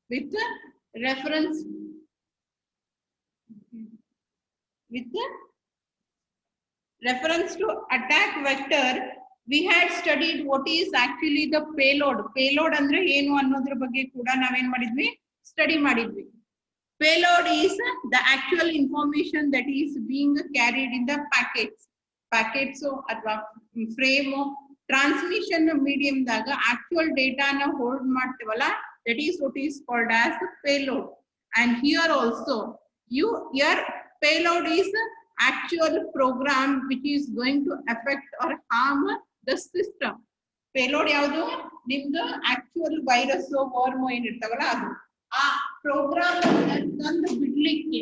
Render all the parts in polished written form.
with reference with reference to attack vector. We had studied what is actually the payload. Payload andre ಏನು ಅನ್ನೋದ್ರ ಬಗ್ಗೆ ಕೂಡ ನಾವೇನ್ ಮಾಡಿದ್ವಿ, ಸ್ಟಡಿ ಮಾಡಿದ್ವಿ. Payload is the actual information that is being carried in the packets. Packets ಅಥವಾ frame transmission medium ದಾಗ actual data na hold ಮಾಡ್ತೀವಲ್ಲ, that is what is called as payload. And here also your payload is actual program which is going to affect or harm the system. Payload ಯಾವುದು, ನಿಮ್ದು actual virus worm ಏನಿರ್ತಾವಲ್ಲ ಅದು. ಆ program ತಂದು ಬಿಡ್ಲಿಕ್ಕೆ,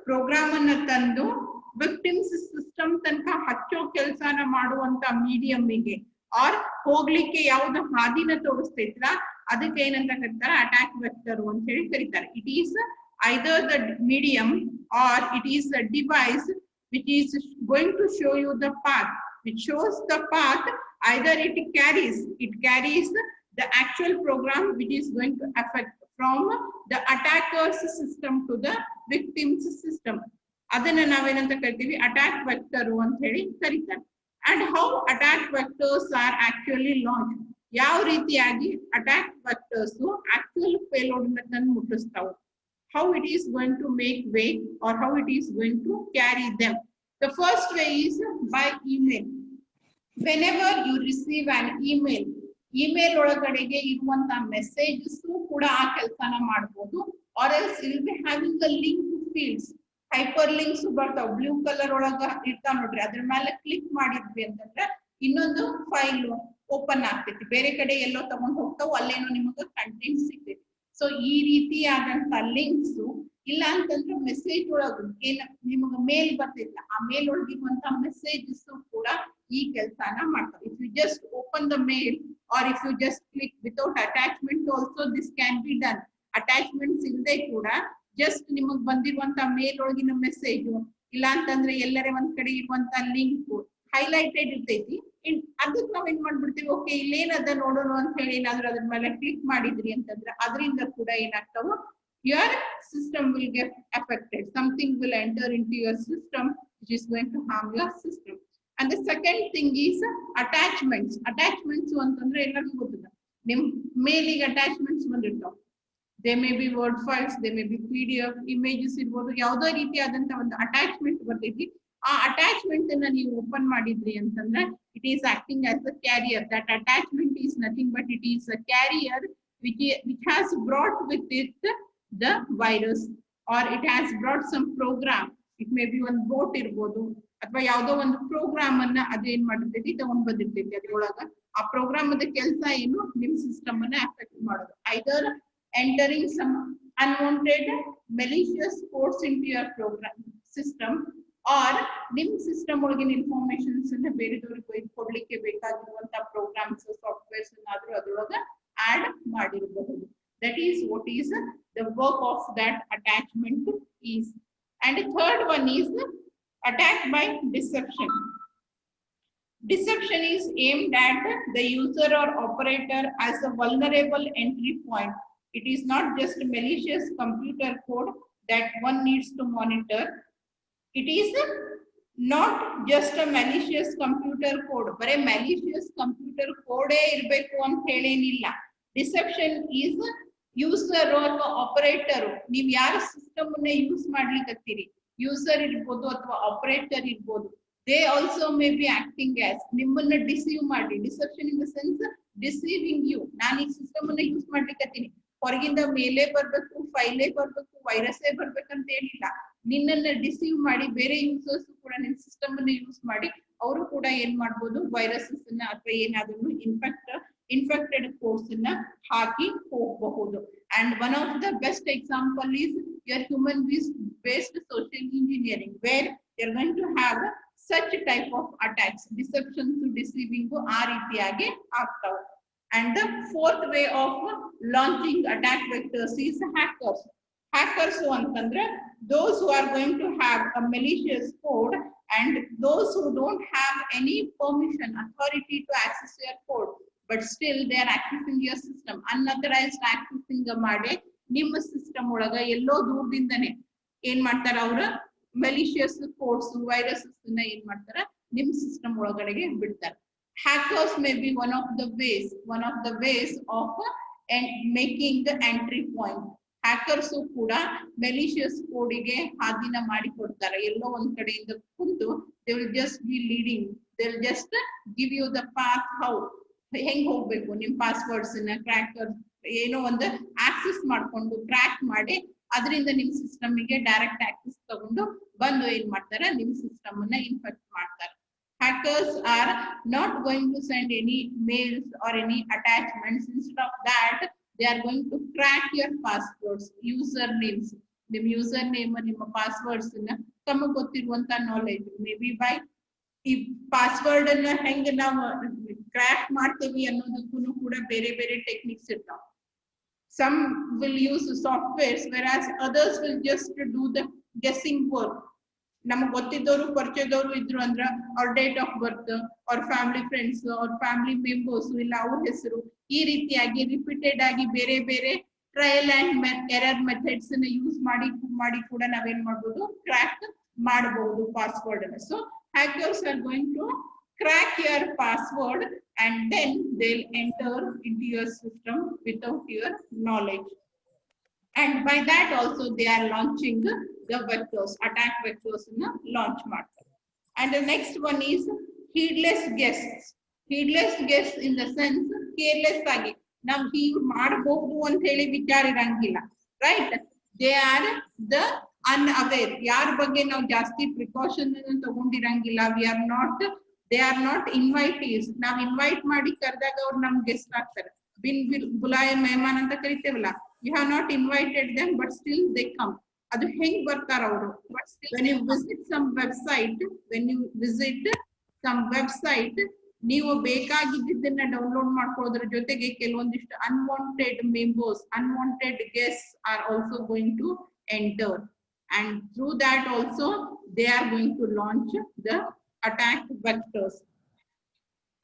program ಅನ್ನ ತಂದು victims system ತನಕ ಹಚ್ಚೋ ಕೆಲಸನ ಮಾಡುವಂತ ಮೀಡಿಯಂಗೆ ಆರ್ ಹೋಗ್ಲಿಕ್ಕೆ ಯಾವ್ದು ಹಾದಿನ ತೋರಿಸ್ತೈತಲ್ಲ ಅದಕ್ಕೆ ಏನಂತ ಕರೀತಾರೆ, ಅಟ್ಯಾಕ್ ವೆಕ್ಟರ್ ಅಂತ ಹೇಳಿ ಕರೀತಾರೆ. It is either the medium or it is the device which is going to show you the path, which shows the path. Either it carries the actual program which is going to affect from the attacker's system to the victim's system. ಅದನ್ನ ನಾವೇನಂತ ಕರಿತೀವಿ, attack vector ಅಂತ ಹೇಳಿ ಕರೀತಾರೆ. And how attack vectors are actually launched, ಯಾವ ರೀತಿಯಾಗಿ attack vectors actual payload ಅನ್ನು ಮುಟ್ಟಿಸ್ತಾವೆ, how it is going to make way or how it is going to carry them. The first way is by email. Whenever you receive an email, email ಒಳಗಡೆಗೆ ಇರುವಂತ messages ಕೂಡ ಆ ಕೆಲಸನ ಮಾಡಬಹುದು. Or else will be having the link fields, hyperlinks ಬರ್ತಾವ, blue colour ಒಳಗ ಇರ್ತಾವ ನೋಡ್ರಿ, ಅದ್ರ ಮೇಲೆ ಕ್ಲಿಕ್ ಮಾಡಿದ್ವಿ ಅಂತಂದ್ರೆ ಇನ್ನೊಂದು ಫೈಲ್ ಓಪನ್ ಆಗ್ತೈತಿ, ಬೇರೆ ಕಡೆ ಎಲ್ಲೋ ತಗೊಂಡ್ ಹೋಗ್ತಾವ, ಅಲ್ಲೇನೋ ನಿಮಗ ಕಂಟೆಂಟ್ ಸಿಗ್ತೈತಿ. ಸೊ ಈ ರೀತಿಯಾದಂತ ಲಿಂಕ್ಸ್ ಇಲ್ಲ ಅಂತಂದ್ರೆ ಮೆಸೇಜ್ ಒಳಗ ಏನ ನಿಮಗ ಮೇಲ್ ಬರ್ತೈತ, ಆ ಮೇಲ್ ಒಳಗಿರುವಂತ ಮೆಸೇಜಸ್ ಕೂಡ ಈ ಕೆಲಸನ ಮಾಡ್ತಾರೆ. If you just open the mail or if you just click without attachment also this can be done. Attachments ಇಲ್ಲದೆ ಕೂಡ just ನಿಮಗೆ ಬಂದಿರುವಂತ ಮೇಲ್ ಒಳಗಿನ ಮೆಸೇಜ್ ಇಲ್ಲ ಅಂತಂದ್ರೆ ಎಲ್ಲರೇ ಒಂದ್ ಕಡೆ ಇರುವಂತ ಲಿಂಕ್ ಹೈಲೈಟೆಡ್ ಇರ್ತೈತಿ, ಅದಕ್ಕೆ ನಾವ್ ಏನ್ ಮಾಡ್ಬಿಡ್ತೀವಿ, ಓಕೆ ಇಲ್ಲೇನದ ನೋಡೋಣ ಅಂತ ಹೇಳಿ ಏನಾದ್ರೂ ಅದ್ರ ಮೇಲೆ ಕ್ಲಿಕ್ ಮಾಡಿದ್ರಿ ಅಂತಂದ್ರೆ ಅದರಿಂದ ಕೂಡ ಏನಾಗ್ತಾವ, your system will get affected. Something will enter into your system which is going to harm your system. And the second thing is attachments. Attachments ಅಂತಂದ್ರೆ ಎಲ್ಲರಿಗೂ ಗೊತ್ತಿಲ್ಲ, ನಿಮ್ ಮೇಲಿಗೆ ಅಟ್ಯಾಚ್ಮೆಂಟ್ಸ್ ಬಂದಿರ್ತಾವ. They may be Word files, they may be PDF images ಇರ್ಬೋದು, ಯಾವುದೋ ರೀತಿಯಾದಂತ ಒಂದು ಅಟ್ಯಾಚ್ಮೆಂಟ್ ಬರ್ತೈತಿ. ಆ ಅಟ್ಯಾಚ್ಮೆಂಟ್ ಅನ್ನ ನೀವು ಓಪನ್ ಮಾಡಿದ್ರಿ ಅಂತಂದ್ರೆ it is acting as a carrier. That attachment is nothing but it is a carrier which has brought with it the virus or it has brought some program. It may be ಒಂದು boat ಇರ್ಬೋದು ಅಥವಾ ಯಾವುದೋ ಒಂದು program ಅನ್ನ ಅದೇನ್ ಮಾಡಿರ್ತೈತಿ ತಗೊಂಡ್ ಬಂದಿರ್ತೈತಿ. ಅದ್ರೊಳಗ ಆ ಪ್ರೋಗ್ರಾಮ್ ಅದ ಕೆಲಸ ಏನು, ನಿಮ್ ಸಿಸ್ಟಮ್ ಅನ್ನ ಅಫೆಕ್ಟ್ ಮಾಡೋದು. Either entering some unwanted malicious codes into your program system, or ನಿಮ್ ಸಿಸ್ಟಮ್ ಒಳಗಿನ ಇನ್ಫಾರ್ಮೇಶನ್ಸ್ ಅನ್ನ ಬೇರೆದವ್ರಿಗೆ ಕೊಡ್ಲಿಕ್ಕೆ ಬೇಕಾಗಿರುವಂತ ಪ್ರೋಗ್ರಾಮ್ಸ್ ಸಾಫ್ಟ್ವೇರ್ಸ್ ಅನ್ನಾದ್ರೂ ಅದ್ರೊಳಗ ಆಡ್ ಮಾಡಿರಬಹುದು. That is what is the work of that attachment is. And the third one is attack by deception. Deception is aimed at the user or operator as a vulnerable entry point. It is not just malicious computer code that one needs to monitor. It is not just a malicious computer code. Bare malicious computer code irbeku ant heleniಲ್ಲ. Deception is user ಅಥವಾ operator, ನೀವ್ ಯಾರ system ಅನ್ನ use ಮಾಡ್ಲಿಕ್ಕತ್ತೀರಿ, user ಇರ್ಬೋದು ಅಥವಾ operator ಇರ್ಬೋದು, they also may be acting as ನಿಮ್ಮನ್ನ deceive ಮಾಡಿ. Deception in the sense deceiving you. ನಾನು ಈ ಸಿಸ್ಟಮ್ ಅನ್ನ ಯೂಸ್ ಮಾಡ್ಲಿಕ್ಕತ್ತೀನಿ, ಹೊರಗಿಂದ ಮೇಲೆ ಬರ್ಬೇಕು, ಫೈಲೇ ಬರ್ಬೇಕು, ವೈರಸ್ಸೇ ಬರ್ಬೇಕಂತ ಹೇಳಿಲ್ಲ. ನಿನ್ನನ್ನ ಡಿಸೀವ್ ಮಾಡಿ ಬೇರೆ ಯೂಸರ್ಸ್ ಕೂಡ ನಿನ್ ಸಿಸ್ಟಮ್ ಅನ್ನ ಯೂಸ್ ಮಾಡಿ ಅವರು ಕೂಡ ಏನ್ ಮಾಡ್ಬೋದು, ವೈರಸಸ್ ಅನ್ನ ಅಥವಾ ಏನಾದ್ರೂ infected codes ಅನ್ನ ಹಾಕಿ ಹೋಗಬಹುದು. And one of the best example is your human based social engineering, where you're going to have such type of attacks. Deception to deceiving ಆ ರೀತಿಯಾಗಿ ಆಗ್ತಾವೆ. And the fourth way of launching attack vectors is hackers. Hackers ಅಂತಂದ್ರೆ those who are going to have a malicious code and those who don't have any permission, authority to access your code, but still they are accessing your system. Unauthorized accessing ಮಾಡಿ ನಿಮ್ಮ system ಒಳಗ ಎಲ್ಲೋ ದೂರದಿಂದನೇ ಏನ್ ಮಾಡ್ತಾರ ಅವ್ರ malicious codes viruses ಏನ್ ಮಾಡ್ತಾರ ನಿಮ್ system ಒಳಗಡೆಗೆ ಬಿಡ್ತಾರ. Hackers may be one of the ways of making the entry point. Hackers ಕೂಡ malicious code ಗೆ ಹಾದಿನ ಮಾಡಿ ಕೊಡ್ತಾರೆ. ಎಲ್ಲೋ ಒಂದ್ ಕಡೆಯಿಂದ ಕುಂತು they will just be leading, they will just give you the path how ಹೆಂಗ್ ಹೋಗ್ಬೇಕು ನಿಮ್ ಪಾಸ್ವರ್ಡ್ಸ್ ನ ಕ್ರ್ಯಾಕರ್ ಏನೋ ಒಂದು ಆಕ್ಸೆಸ್ ಮಾಡ್ಕೊಂಡು ಕ್ರ್ಯಾಕ್ ಮಾಡಿ ಅದರಿಂದ ನಿಮ್ ಸಿಸ್ಟಮ್ ಗೆ ಡೈರೆಕ್ಟ್ ಆಕ್ಸೆಸ್ ತಗೊಂಡು ಬಂದು ಏನ್ ಮಾಡ್ತಾರೆ ನಿಮ್ ಸಿಸ್ಟಮ್ ಅನ್ನ ಇನ್ಫೆಕ್ಟ್ ಮಾಡ್ತಾರೆ. Hackers are not going to send any mails or any attachments. Instead of that, they are going to crack your passwords, usernames. The username and your passwords ತಮಗೆ ಗೊತ್ತಿರುವಂತ knowledge. Maybe by ಈ password ಅನ್ನ ಹೆಂಗ್ ನಾವು crack ಮಾಡ್ತೀವಿ ಅನ್ನೋದಕ್ಕೂ ಕೂಡ ಬೇರೆ ಬೇರೆ techniques ಇರ್ತಾವ. Some will use softwares, whereas others will just do the guessing work. ನಮಗ್ ಗೊತ್ತಿದ್ದವರು ಪರಿಚಯದವರು ಇದ್ರು ಅಂದ್ರ ಅವ್ರ ಡೇಟ್ ಆಫ್ ಬರ್ತ್ ಅವ್ರ ಫ್ಯಾಮಿಲಿ ಫ್ರೆಂಡ್ಸ್ ಅವ್ರ ಫ್ಯಾಮಿಲಿ ಮೆಂಬರ್ಸ್ ಇಲ್ಲ ಅವ್ರ ಹೆಸರು ಈ ರೀತಿಯಾಗಿ ರಿಪೀಟೆಡ್ ಆಗಿ ಬೇರೆ ಬೇರೆ trial and error methods use ಮಾಡಿ ಕೂಡ ನಾವೇನ್ ಮಾಡ್ಬೋದು ಕ್ರ್ಯಾಕ್ ಮಾಡಬಹುದು ಪಾಸ್ವರ್ಡ್ ಅನ್ನ. So hackers are going to crack your password and then they'll enter into your system without your knowledge. And by that also they are launching the vectors, attack vectors launch market. And the next one is heedless guests. Heedless guests in the sense careless agi ನಾವು ಹೀಗೆ ಮಾಡಬಹುದು ಅಂತ ಹೇಳಿ ವಿಚಾರ ಇರಂಗಿಲ್ಲ, right? They are the unaware. ಯಾರ ಬಗ್ಗೆ ನಾವು ಜಾಸ್ತಿ ಪ್ರಿಕಾಷನ್ ತಗೊಂಡಿರಂಗಿಲ್ಲ. They are not invitees. ನಾವ್ ಇನ್ವೈಟ್ ಮಾಡಿ ಕರೆದಾಗ ಅವ್ರು ನಮ್ಗೆ ಗೆಸ್ಟ್ ಆಗ್ತಾರೆ. ಬಿನ್ ಬುಲಾಯ ಮೆಹಮಾನ್ ಅಂತ ಕರಿತೇವಲ್ಲ, you have not invited them but still they come. ಅದು ಹೆಂಗ್ ಬರ್ತಾರ ಅವರು? when you visit some website ನೀವು ಬೇಕಾಗಿದ್ದನ್ನ ಡೌನ್ಲೋಡ್ ಮಾಡ್ಕೊಳ್ಳೋದ್ರ ಜೊತೆಗೆ ಕೆಲವೊಂದಿಷ್ಟು unwanted members, unwanted guests are also going to enter, and through that also they are going to launch the attack vectors.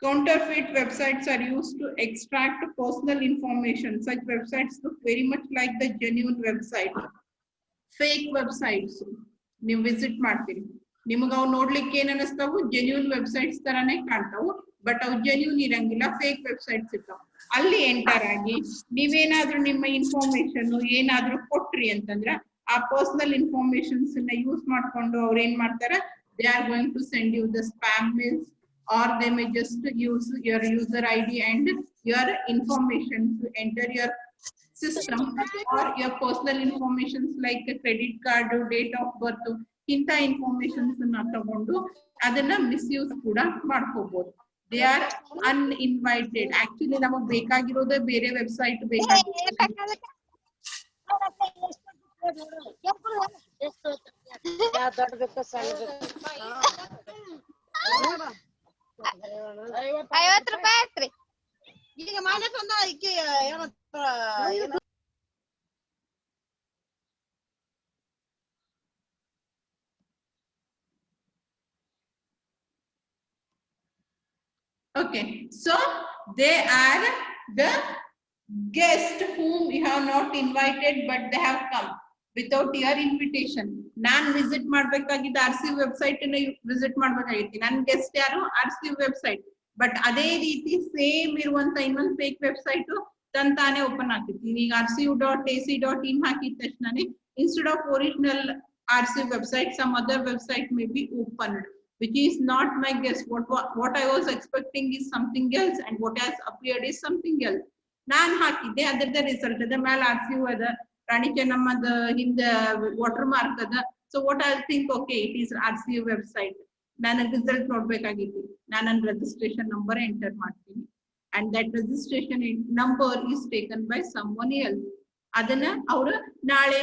Counterfeit websites are used to extract personal information. Such websites look very much like the genuine website. Fake websites ನೀವು visit ಮಾಡ್ತೀರಿ, ನಿಮಗ ಅವು ನೋಡ್ಲಿಕ್ಕೆ ಏನ್ ಅನಿಸ್ತಾವು? Genuine websites ತರಾನೇ ಕಾಣ್ತಾವು, but ಅವು genuine ಇರಂಗಿಲ್ಲ, fake websites ಇರ್ತಾವ. ಅಲ್ಲಿ ಎಂಟರ್ ಆಗಿ ನೀವೇನಾದ್ರೂ ನಿಮ್ಮ ಇನ್ಫಾರ್ಮೇಶನ್ ಏನಾದ್ರೂ ಕೊಟ್ರಿ ಅಂತಂದ್ರ ಆ ಪರ್ಸನಲ್ ಇನ್ಫಾರ್ಮೇಶನ್ಸ್ ಯೂಸ್ ಮಾಡ್ಕೊಂಡು ಅವ್ರ ಏನ್ ಮಾಡ್ತಾರ, they are going to send you the spam mails, or they may just use your user ID and your information to enter your system, or your personal informations like a credit card, date of birth, ಇಂತ informations ತಗೊಂಡು ಅದನ್ನ misuse ಕೂಡ ಮಾಡ್ಕೋಬಹುದು. They are uninvited. Actually ನಮಗ್ ಬೇಕಾಗಿರೋದೇ ಬೇರೆ website ಬೇಕಾಗಿರೋದು. ₹50 ಐತ್ರಿ ಈಗ ಮೈನಸ್ ಒಂದ ಈಕಿ ಏನು Okay, so they are the guests whom you have not invited but they have come without your invitation. ನಾನು ವಿಸಿಟ್ ಮಾಡ್ಬೇಕಾಗಿದ್ದ RC ವೆಬ್ಸೈಟ್ ವಿಸಿಟ್ ಮಾಡ್ಬೇಕಾಗಿತ್ತು. ನನ್ನ ಗೆಸ್ಟ್ ಯಾರು? RC website. ಬಟ್ ಅದೇ ರೀತಿ ಸೇಮ್ ಇರುವಂತ ಇನ್ನೊಂದು ಫೇಕ್ ವೆಬ್ಸೈಟ್ ತಂತಾನೆ ಓಪನ್ ಆಗ್ತೈತಿ. ಈಗ rcu.ac.in ಹಾಕಿದ ತಕ್ಷಣನೇ instead of original RC website, some other website may be opened, which is not my guess. What I was expecting is something else, and what has appeared is something else. ನಾನು ಹಾಕಿದ್ದೆ, ಅದರದ result ಅದ ಮೇಲೆ RCU ಅದ, ರಾಣಿ ಚೆನ್ನಮ್ಮದ ಹಿಂದೆ water mark ಅದ. So what I think, okay it is RCU website. ನನಗೆ result ನೋಡ್ಬೇಕಾಗಿತ್ತು. ನಾನು ನನ್ನ ರಿಜಿಸ್ಟ್ರೇಷನ್ ನಂಬರ್ ಎಂಟರ್ ಮಾಡ್ತೀನಿ, and that registration number is taken by someone else. ಅದನ್ನ ಅವರು ನಾಳೆ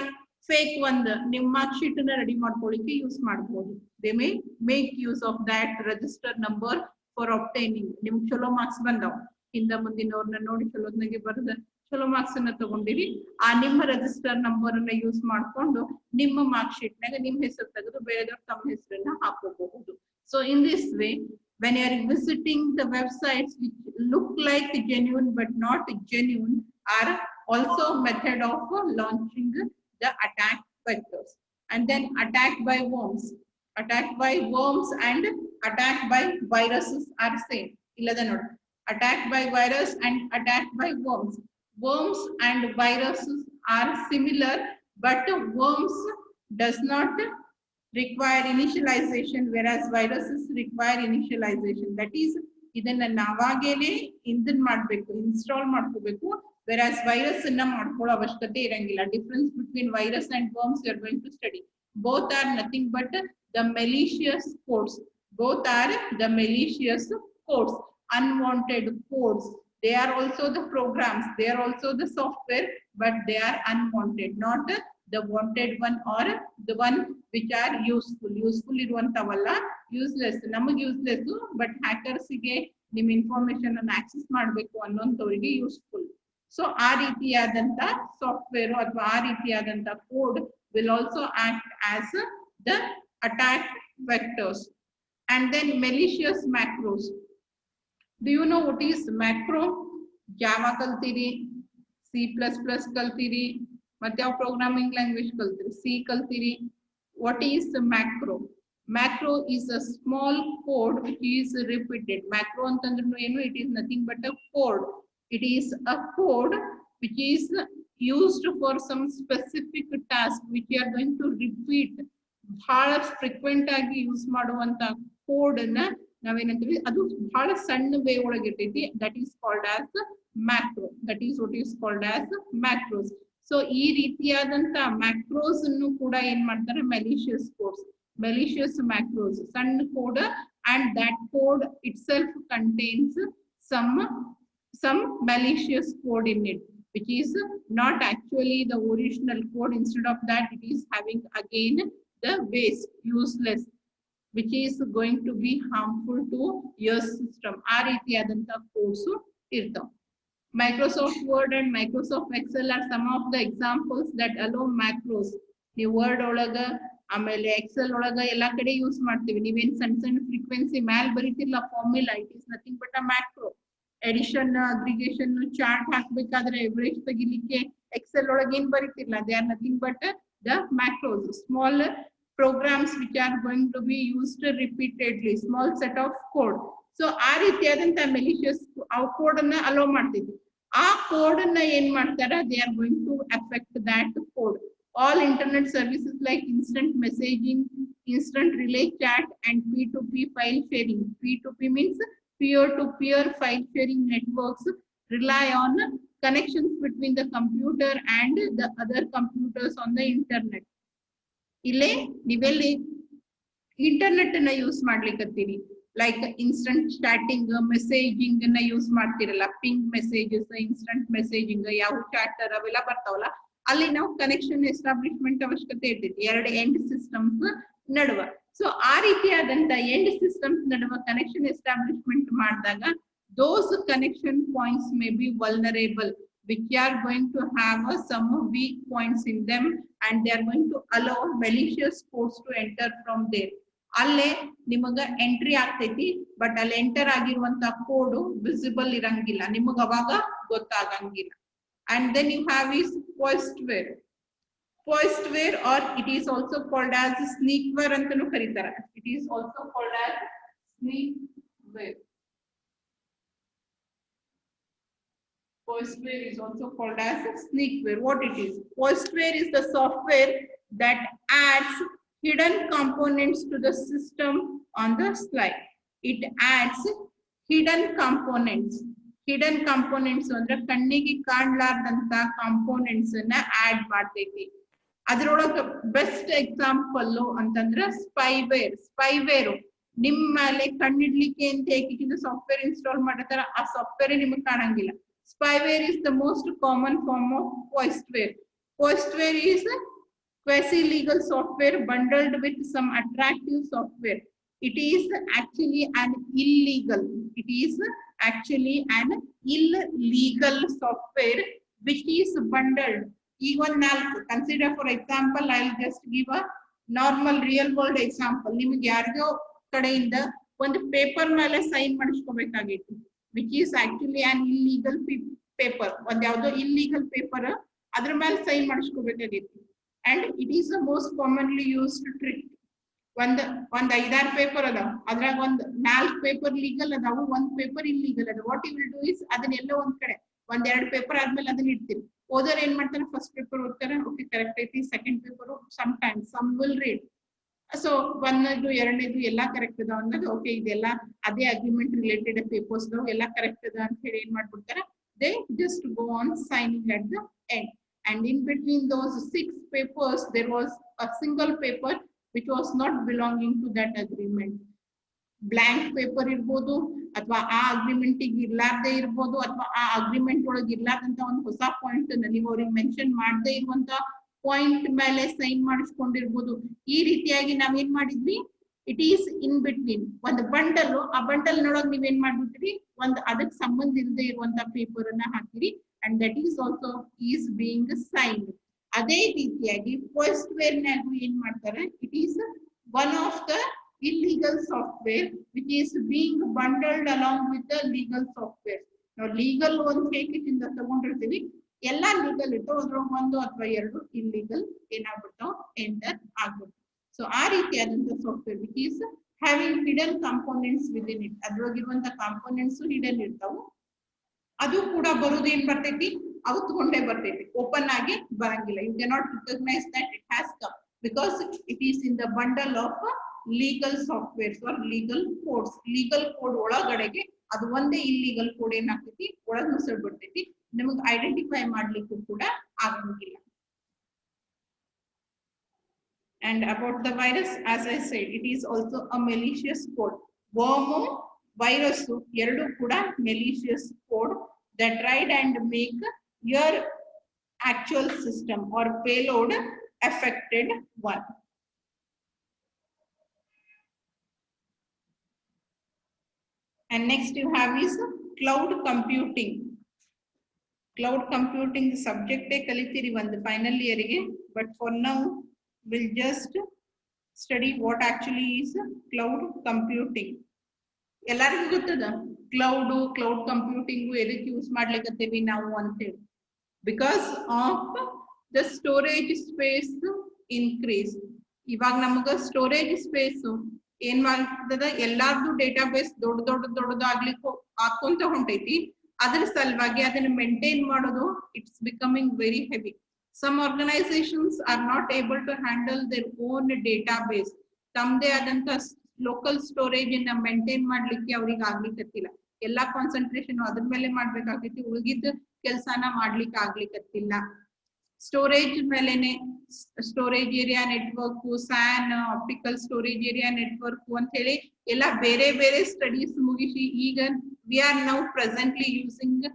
ಫೇಕ್ ಒಂದು ನಿಮ್ಮ ಮಾರ್ಕ್ ಶೀಟ್ ನ ರೆಡಿ ಮಾಡ್ಕೊಳ್ಳಿಕ್ಕೆ ಯೂಸ್ ಮಾಡಬಹುದು. they may make use of that register number for obtaining. ನಿಮ್ಗೆ ಚಲೋ ಮಾರ್ಕ್ಸ್ ಬಂದಾವ್, ಹಿಂದ ಮುಂದಿನವ್ರನ್ನ ನೋಡಿ ಚಲೋದ್ನಾಗೆ ಬರೆದ ಚಲೋ ಮಾರ್ಕ್ಸ್ ಅನ್ನ ತಗೊಂಡಿರಿ, ಆ ನಿಮ್ಮ ರೆಜಿಸ್ಟರ್ ನಂಬರ್ ಅನ್ನ ಯೂಸ್ ಮಾಡ್ಕೊಂಡು ನಿಮ್ಮ ಮಾರ್ಕ್ ಶೀಟ್ ನಾಗ ನಿಮ್ ಹೆಸರು ತೆಗೆದು ಬೇರೆದವ್ರು ತಮ್ಮ ಹೆಸರನ್ನ ಹಾಕೋಬಹುದು. So in this way, when you are visiting the websites which look like genuine but not genuine, are also method of launching the attack vectors. And then attack by worms and attack by viruses are same. Illada nodi, attack by virus and attack by worms. Worms and viruses are similar, but worms does not require initialization, whereas viruses require initialization. That is, ಇದನ್ನ ನಾವಾಗೇನೆ ಇದನ್ನ ಮಾಡಬೇಕು, install ಮಾಡ್ಕೋಬೇಕು, whereas virus ಅನ್ನ ಮಾಡ್ಕೊಳ್ಳೋ ಅವಶ್ಯಕತೆ ಇರಂಗಿಲ್ಲ. Difference between virus and worms we are going to study. Both are nothing but the malicious codes. Both are the malicious codes, unwanted codes. They are also the programs, they are also the software, but they are unwanted, not the wanted one or the one which are useful. Useful iruantavalla, useless, namage useless, but hackers ಗೆ ನಿಮ್ಮ information ಅನ್ನು access ಮಾಡಬೇಕು ಅನ್ನೋಂತವರಿಗೆ useful. So ಆ ರೀತಿಯಾದಂತ software ಅಥವಾ ಆ ರೀತಿಯಾದಂತ code will also act as the attack vectors. And then malicious macros. Do you know what is macro? Java kaltiri, C++ kaltiri, ಮತ್ತೆ ಯಾವ ಪ್ರೋಗ್ರಾಮಿಂಗ್ ಲ್ಯಾಂಗ್ವೇಜ್ ಕಲ್ತಿರಿ, ಸಿ ಕಲ್ತಿರಿ. What is macro? Macro is a small code which is repeated. Macro ಅಂತಂದ್ರೂ ಏನು, it is nothing but a code. It is a code which is used for some specific task which you are going to repeat. ಬಹಳ frequent ಆಗಿ use ಮಾಡುವಂತ code ಅನ್ನ ನಾವೇನಂತೀವಿ, ಅದು ಬಹಳ ಸಣ್ಣ ವೇ ಒಳಗೆ ಇರ್ತೈತಿ. That is called as macro. That is what is called as macros. So ಈ ರೀತಿಯಾದಂತ ಮ್ಯಾಕ್ರೋಸ್ ಅನ್ನು ಕೂಡ ಏನ್ ಮಾಡ್ತಾರೆ, ಮೆಲಿಷಿಯಸ್ ಕೋಡ್ಸ್, malicious macros, ಸಣ್ಣ code, and that code itself contains some malicious code in it, which is not actually the original code. Instead of that, it is having again the waste, useless, which is going to be harmful to your system. ಆ ರೀತಿಯಾದಂತ codes ಇರ್ತಾವ. Microsoft Word and Microsoft Excel are some of the examples that allow macros. ನೀವು word ಒಳಗ ಆಮೇಲೆ Excel ಒಳಗ ಎಲ್ಲಾ ಕಡೆ use ಮಾಡ್ತೀವಿ. ನೀವೇನ್ ಸಣ್ಣ ಸಣ್ಣ ಫ್ರೀಕ್ವೆನ್ಸಿ ಮ್ಯಾಲ್ ಬರೀತಿರ್ಲ formula, it is nothing but a macro. Addition, aggregation, chart ಹಾಕ್ಬೇಕಾದ್ರೆ ಎವರೇಜ್ ತೆಗಿಲಿಕ್ಕೆ ಎಕ್ಸೆಲ್ ಒಳಗೆ ಏನ್ ಬರೀತಿರ್ಲ, they are nothing but the macros, small programs which are going to be used repeatedly, small set of code. So ಆ ರೀತಿಯಾದಂತ malicious ಆ code ಅನ್ನ hello ಮಾಡ್ತಿದ್ವಿ. ಆ ಕೋಡ್ ಅನ್ನ ಏನ್ ಮಾಡ್ತಾರ, they are going to affect that code. All internet services like instant messaging, instant relay chat, and P2P file sharing. P2P means peer-to-peer file sharing networks rely on connections between the computer and the other computers on the internet. Ille nivelli internet na use ಮಾಡ್ಲಿಕತ್ತೀರಿ, like instant chatting, messaging na use ಮಾಡ್ತಿರಲ್ಲ, ping messages, instant messaging, Yahoo chatter ಅವೆಲ್ಲ ಬರ್ತಾವಲ್ಲ, ಅಲ್ಲಿ ನಾವು connection establishment ಅವಶ್ಯಕತೆ ಇರ್ತೈತಿ ಎರಡು end systems ನಡುವ. So ಆ ರೀತಿಯಾದಂತ ಎಂಡ್ ಸಿಸ್ಟಮ್ಸ್ ನಡುವ ಕನೆಕ್ಷನ್ ಎಸ್ಟಾಬ್ಲಿಷ್ಮೆಂಟ್ ಮಾಡಿದಾಗ those connection points may be vulnerable, which are going to have some weak points in them, and they are going to allow malicious codes to enter from there. ಅಲ್ಲೇ ನಿಮಗ entry ಆಗ್ತೈತಿ, but ಅಲ್ಲಿ enter ಆಗಿರುವಂತ code visible ಇರಂಗಿಲ್ಲ, ನಿಮಗ ಅವಾಗ ಗೊತ್ತಾಗಂಗಿಲ್ಲ. And then you have is foistware. Foistware, or it is also called as sneakware antanu karitara. It is also called as sneakware. Foistware is also called as sneakware. What it is? Foistware is the software that adds hidden components to the system on the slide. It adds hidden components. Hidden components ಅಂದ್ರೆ ಕಣ್ಣಿಗೆ ಕಾಣ್ಲಾರ್ದಂತ components ಅನ್ನ add ಮಾಡ್ತೈತಿ. ಅದ್ರೊಳಗ best example ಅಂತಂದ್ರ spyware. Spyware ನಿಮ್ ಮೇಲೆ ಕಣ್ಣಿಡ್ಲಿಕ್ಕೆ ಅಂತ ಹೇಗಿಂದ software install ಮಾಡಿರ್ತಾರ, ಆ ಸಾಫ್ಟ್ವೇರ್ ನಿಮಗೆ ಕಾಣಂಗಿಲ್ಲ. Spyware is the most common form of foistware. Foistware is quasi-legal software bundled with some attractive software. It is actually an illegal. It is actually an illegal software which is bundled. Even now, consider for example, I'll just give a normal real world example. ನಿಮಗೆ ಯಾರಿಗೋ ಕಡೆಯಿಂದ ಒಂದು paper ಮೇಲೆ sign ಮಾಡಿಸ್ಕೋಬೇಕಾಗಿತ್ತು, which is actually an illegal paper, ಒಂದ್ ಯಾವ್ದೋ illegal paper ಅದ್ರ ಮೇಲೆ ಸೈನ್ ಮಾಡಿಸ್ಕೋಬೇಕಾಗಿತ್ತು. And it is the most commonly used trick. ಒಂದ್ 5-6 ಪೇಪರ್ ಅದಾವ, ಅದ್ರಾಗ ಒಂದ್ 4 ಪೇಪರ್ ಲೀಗಲ್ ಅದಾವು, 1 ಪೇಪರ್ ಇಲ್ಲಿಗಲ್ ಅದ. What you will do is ಅದನ್ನೆಲ್ಲ ಒಂದ್ ಕಡೆ 1-2 ಪೇಪರ್ ಆದ್ಮೇಲೆ ಅದನ್ನ ಇಡ್ತೀರಿ. ಓದೋರ್ ಏನ್ ಮಾಡ್ತಾರೆ, ಫಸ್ಟ್ ಪೇಪರ್ ಓದ್ತಾರೆ, ಓಕೆ ಕರೆಕ್ಟ್ ಐತಿ. Second paper sometimes some will read, so 1ನೇದು 2ನೇದು ಎಲ್ಲಾ ಕರೆಕ್ಟ್ ಅದಾವ ಅನ್ನೋದು, ಓಕೆ ಇದೆಲ್ಲ ಅದೇ ಅಗ್ರಿಮೆಂಟ್ ರಿಲೇಟೆಡ್ ಪೇಪರ್ಸ್ ಅದಾವ, ಎಲ್ಲ ಕರೆಕ್ಟ್ ಅದ ಅಂತ ಹೇಳಿ ಏನ್ ಮಾಡ್ಬಿಡ್ತಾರೆ, they just go on signing at the end. And in between those 6 papers there was a single paper which was not belonging to that agreement. Blank paper ಇರ್ಬೋದು, ಅಥವಾ ಆ ಅಗ್ರಿಮೆಂಟ್ ಇರ್ಲಾರ್ದೆ ಇರ್ಬೋದು, ಅಥವಾ ಆ ಅಗ್ರಿಮೆಂಟ್ ಒಳಗೆ ಇರ್ಲಾರ್ದಂತ ಒಂದು ಹೊಸ ಪಾಯಿಂಟ್ ನೀವು ಅವ್ರಿಗೆ ಮೆನ್ಷನ್ ಮಾಡದೇ ಇರುವಂತ ಪಾಯಿಂಟ್ ಮೇಲೆ ಸೈನ್ ಮಾಡಿಸ್ಕೊಂಡಿರ್ಬೋದು. ಈ ರೀತಿಯಾಗಿ ನಾವೇನ್ ಮಾಡಿದ್ವಿ, ಇಟ್ ಈಸ್ ಇನ್ ಬಿಟ್ವೀನ್ ಒಂದು ಬಂಡಲ್, ಆ ಬಂಡಲ್ ನೊಳಗೆ ನೀವೇನ್ ಮಾಡ್ಬಿಟ್ರಿ, ಒಂದು ಅದಕ್ಕೆ ಸಂಬಂಧ ಇಲ್ಲದೆ ಇರುವಂತ ಪೇಪರ್ ಅನ್ನ ಹಾಕಿರಿ, and that is also is being signed. ಅದೇ ರೀತಿಯಾಗಿ ಫಸ್ಟ್ ವೇರ್ ನಾಗೂ ಏನ್ ಮಾಡ್ತಾರೆ, it is one of the illegal software which is being bundled along with the legal software. Now legal ಒಂದು ಹೇಗಿಂದ ತಗೊಂಡಿರ್ತೀವಿ, ಎಲ್ಲಾ ಲೀಗಲ್ ಇಟ್ಟು ಅದ್ರೊಳಗೆ 1 ಅಥವಾ 2 ಇಲ್ಲಿಗಲ್ ಏನಾಗ್ಬಿಡ್ತಾವ, ಎಂಟರ್ ಆಗ್ಬಿಡ್ತಾವ. ಸೊ ಆ ರೀತಿಯಾದಂತ software which is having hidden components within it, ಅದ್ರೊಳಗಿರುವಂತ ಕಾಂಪೋನೆಂಟ್ಸ್ ಹಿಡನ್ ಇರ್ತಾವು. ಅದು ಕೂಡ ಬರುದು ಏನ್ ಬರ್ತೈತಿ, ಅವತ್ಕೊಂಡೇ ಬರ್ತೈತಿ, ಓಪನ್ ಆಗಿ ಬರಂಗಿಲ್ಲ. You cannot recognise that it has come because it is in the bundle of legal softwares or legal codes. Legal code ಒಳಗಡೆಗೆ ಅದು ಒಂದೇ ಇಲ್ಲಿಗಲ್ ಕೋಡ್ ಏನಾಗ್ತೈತಿ, ಒಳಗ್ ನುಸಡ್ ಬಿಡ್ತೈತಿ, ನಿಮಗ್ ಐಡೆಂಟಿಫೈ ಮಾಡ್ಲಿಕ್ಕೂ ಕೂಡ ಆಗಂಗಿಲ್ಲ. And about the virus, as I said, it is also a malicious code. Worm, virus, ಎರಡು ಕೂಡ malicious code that tried and make your actual system or payload affected one. And next you have is cloud computing. Cloud computing subject ಕಲಿತೀರಿ ಒಂದು final year ಗೆ, but for now we'll just study what actually is cloud computing. ಎಲ್ಲರಿಗೂ ಗೊತ್ತದ cloud computing ಎದಕ್ಕೆ use ಮಾಡ್ಲಿಕ್ಕತ್ತೀವಿ ನಾವು ಅಂತೇಳಿ, because of the storage space increase. ಇವಾಗ ನಮಗ storage space ಏನ್ ಮಾಡ್ತದ, ಎಲ್ಲಾರ್ದು ಡೇಟಾಬೇಸ್ ದೊಡ್ಡದಾಗ್ಲಿಕ್ಕೆ ಹಾಕೊಂತ ಹೊಂಟೈತಿ. ಅದ್ರ ಸಲುವಾಗಿ ಅದನ್ನ ಮೇಂಟೈನ್ ಮಾಡೋದು it's becoming very heavy. Some organizations are not able to handle their own database. ತಮ್ಮದೇ ಆದಂತ ಲೋಕಲ್ ಸ್ಟೋರೇಜ್ ಅನ್ನ ಮೇಂಟೈನ್ ಮಾಡ್ಲಿಕ್ಕೆ ಅವ್ರಿಗೆ ಆಗ್ಲಿಕ್ಕತ್ತಿಲ್ಲ. ಎಲ್ಲಾ ಕಾನ್ಸಂಟ್ರೇಷನ್ ಅದ್ರ ಮೇಲೆ ಮಾಡ್ಬೇಕಾಗ್ತೈತಿ, ಉಳಿದಿದ್ದ ಕೆಲ್ಸಾನ ಮಾಡ್ಲಿಕ್ಕೆ ಆಗ್ಲಿಕ್ಕತ್ತಿಲ್ಲ. ಸ್ಟೋರೇಜ್ ಮೇಲೆನೆ storage area network, SAN optical storage area network ಅಂತ ಹೇಳಿ ಎಲ್ಲ ಬೇರೆ ಬೇರೆ ಸ್ಟಡೀಸ್ ಮುಗಿಸಿ ಈಗ we are now presently using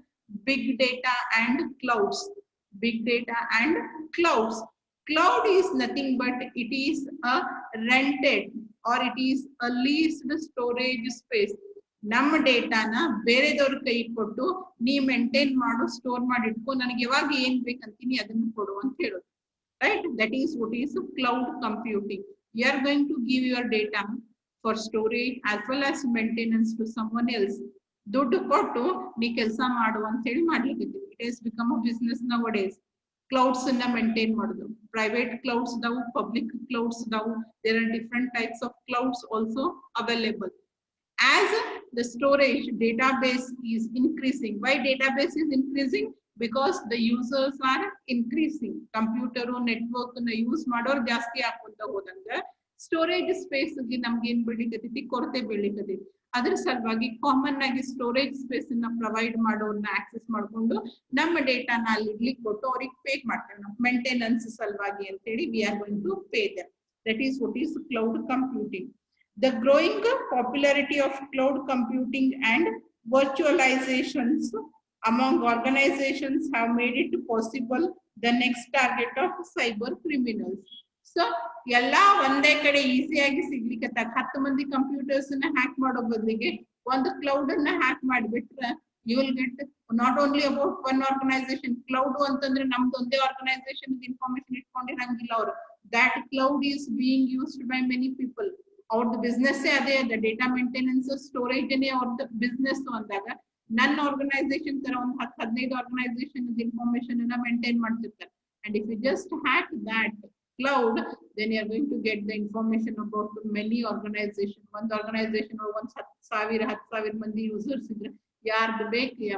big data and clouds. Big data and clouds. Cloud is nothing but it is a rented or it is a leased storage space. ನಮ್ಮ ಡೇಟಾನ ಬೇರೆದವ್ರ ಕೈ ಕೊಟ್ಟು ನೀ ಮೇಂಟೈನ್ ಮಾಡು, ಸ್ಟೋರ್ ಮಾಡಿ ಇಟ್ಕೊ, ನನಗೆ ಯಾವಾಗ ಏನ್ ಬೇಕಂತೀನಿ ಅದನ್ನ ಕೊಡು ಅಂತ ಹೇಳೋದು. Right, that is what is cloud computing. You are going to give your data for storage as well as maintenance to someone else. ದುಡ್ಡು ಕೊಟ್ಟು ನೀ ಕೆಲಸ ಮಾಡು ಅಂತ ಹೇಳಿ ಮಾಡ್ಲಿಕ್ಕೆ. It has become a business nowadays. Clouds ಅನ್ನ ಮೇಂಟೈನ್ ಮಾಡೋದು, ಪ್ರೈವೇಟ್ ಕ್ಲೌಡ್ಸ್ ಇದಾವು, ಪಬ್ಲಿಕ್ ಕ್ಲೌಡ್ಸ್ ಇದಾವು. There are different types of clouds also available. As the storage database is increasing, why database is increasing? Because the users are increasing. Computer network na use ಮಾಡೋರು ಜಾಸ್ತಿ ಆಗುತ್ತಾ ಹೋದಂಗ storage space ಗೆ ನಮ್ಗೆ ಏನ್ ಬೆಳಿಕತೈತಿ, ಕೊರತೆ ಬೆಳಿಕತೈತಿ. ಅದ್ರ ಸಲುವಾಗಿ ಕಾಮನ್ ಆಗಿ ಸ್ಟೋರೇಜ್ ಸ್ಪೇಸ್ ಅನ್ನ ಪ್ರೊವೈಡ್ ಮಾಡೋರ್ನ ಆಕ್ಸೆಸ್ ಮಾಡ್ಕೊಂಡು ನಮ್ಮ ಡೇಟಾನ ಅಲ್ಲಿ ಇಡ್ಲಿಕ್ಕೆ ಕೊಟ್ಟು ಅವ್ರಿಗೆ ಪೇ ಮಾಡ್ತಾರೆ ನಾವು ಮೇಂಟೆನೆನ್ಸ್ ಸಲುವಾಗಿ ಅಂತ ಹೇಳಿ. We are going to pay them. That is what is cloud computing. The growing popularity of cloud computing and virtualizations among organizations have made it possible the next target of cyber criminals. So ಎಲ್ಲಾ ಒಂದೇ ಕಡೆ ಈಸಿಯಾಗಿ ಸಿಗ್ಲಿಕ್ಕೆ 10 ಮಂದಿ computers ನ hack ಮಾಡೋ ಬದಲಿಗೆ ಒಂದು ಕ್ಲೌಡ್ ಅನ್ನ ಹ್ಯಾಕ್ ಮಾಡಿಬಿಟ್ರೆ you will get not only about one organisation. Cloud ಅಂತಂದ್ರೆ ನಮ್ದು ಒಂದೇ ಆರ್ಗನೈಸೇಷನ್ ಇನ್ಫಾರ್ಮೇಶನ್ ಇಟ್ಕೊಂಡಿರಂಗಿಲ್ಲ ಅವರು. That cloud is being used by many people. ಅವ್ರದ್ದು ಬಿಸ್ನೆಸ್ ಅದೇ ಅದ, ಡೇಟಾ ಮೇಂಟೆನೆನ್ಸ್ ಸ್ಟೋರೇಜ್ ಅವ್ರದ್ದು ಬಿಸ್ನೆಸ್ ಅಂದಾಗ ನನ್ನ ಆರ್ಗನೈಸೇಷನ್ ತರ ಒಂದು 10-15 ಆರ್ಗನೈಸೇಷನ್ ಇನ್ಫಾರ್ಮೇಶನ್ ಅನ್ನ ಮೇಂಟೈನ್ ಮಾಡ್ತಿರ್ತಾರೆ. And if you just hack that cloud, then you are going to get the information about many organization. ಒಂದು ಆರ್ಗನೈಸೇಷನ್ ಒಂದು 10,000 ಮಂದಿ ಯೂಸರ್ಸ್ ಇದ್ರೆ ಯಾರ್ದು ಬೇಕು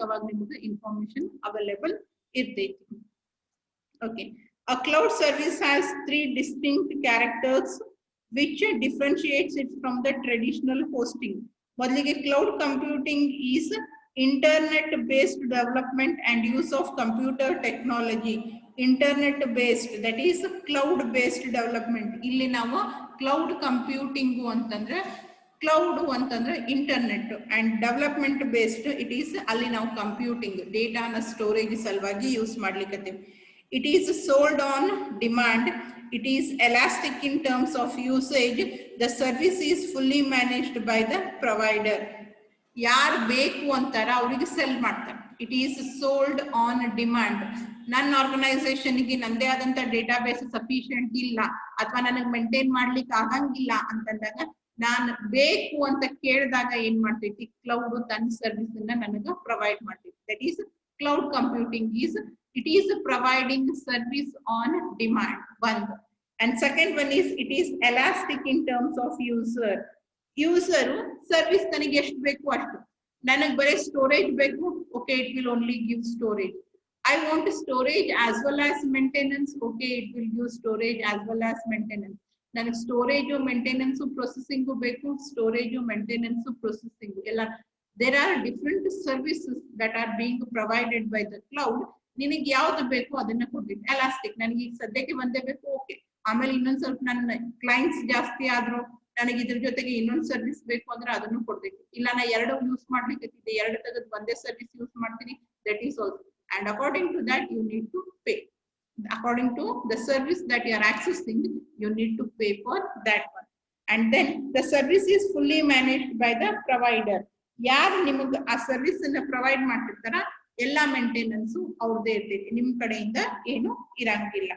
ಅವಾಗ ನಿಮಗೆ ಇನ್ಫಾರ್ಮೇಶನ್ ಅವೈಲೇಬಲ್ ಇರ್ತೈತಿ. Okay, a cloud service has 3 distinct characters which differentiates it from the traditional hosting. ಮೊದಲಿಗೆ cloud computing is internet based development and use of computer technology. Internet based, that is cloud based development. ಇಲ್ಲಿ ನಾವು cloud computing ಅಂತಂದ್ರೆ cloud ಅಂತಂದ್ರೆ internet and development based it is ಅಲ್ಲಿ ನಾವು computing ಡೇಟಾನ storage ಸಲುವಾಗಿ use ಮಾಡ್ಲಿಕ್ಕೆ. It is sold on demand. It is elastic in terms of usage. The service is fully managed by the provider. ಯಾರು ಬೇಕು ಅಂತಾರ ಅವರಿಗೆ ಸೆಲ್ ಮಾಡ್ತಾರೆ. It is sold on demand. ನನ್ನ ಆರ್ಗನೈಸೇಷನ್ಗೆ ನಂದೇ ಆದಂತ ಡೇಟಾಬೇಸ್ ಸಫಿಶಿಯಂಟ್ ಇಲ್ಲ ಅಥವಾ ನನಗೆ ಮೇಂಟೈನ್ ಮಾಡ್ಲಿಕ್ಕೆ ಆಗಂಗಿಲ್ಲ ಅಂತಂದಾಗ ನಾನು ಬೇಕು ಅಂತ ಕೇಳಿದಾಗ ಏನ್ ಮಾಡ್ತೈತಿ, ಕ್ಲೌಡ್ ತನ್ನ ಸರ್ವಿಸ್ ಅನ್ನ ನನಗೆ ಪ್ರೊವೈಡ್ ಮಾಡ್ತೈತಿ. That is cloud computing is it is providing service on demand, one. And second one is it is elastic in terms of user service ನನಗೆ ಎಷ್ಟು ಬೇಕು ಅಷ್ಟು. ನನಗೆ ಬರೀ ಸ್ಟೋರೇಜ್ ಬೇಕು, okay, it will only give storage. I want storage as well as maintenance, okay, it will give storage as well as maintenance. ನನಗೆ storage maintenance processing ಬೇಕು, storage maintenance processing ಎಲ್ಲ. there are different services that are being provided by the cloud. ನಿನಗೆ ಯಾವ್ದು ಬೇಕು ಅದನ್ನ ಕೊಡ್ಬೇಕು. Elastic, ನನಗೆ ಈಗ ಸದ್ಯಕ್ಕೆ ಒಂದೇ ಬೇಕು, ಓಕೆ, ಆಮೇಲೆ ಇನ್ನೊಂದ್ ಸ್ವಲ್ಪ ನನ್ನ ಕ್ಲೈಂಟ್ಸ್ ಜಾಸ್ತಿ ಆದ್ರು ನನಗೆ ಇದ್ರ ಜೊತೆಗೆ ಇನ್ನೊಂದು ಸರ್ವಿಸ್ ಬೇಕು ಅಂದ್ರೆ ಅದನ್ನು ಕೊಡ್ಬೇಕು. ಇಲ್ಲ ನಾ ಎರಡು ಯೂಸ್ ಮಾಡ್ಲಿಕ್ಕೆ ಎರಡು ತೆಗೆದು ಒಂದೇ ಸರ್ವಿಸ್ ಯೂಸ್ ಮಾಡ್ತೀನಿ, that is also. And according to that you need to pay. According to the service that you are accessing, you need to pay for that one. And then the service is fully managed by the provider. ಯಾರು ನಿಮಗೆ ಆ service ಅನ್ನ provide ಮಾಡ್ತಿರ್ತಾರ ಎಲ್ಲಾ maintenance ಅವ್ರದೇ ಇರ್ತೈತಿ, ನಿಮ್ ಕಡೆಯಿಂದ ಏನು ಇರಂಗಿಲ್ಲ.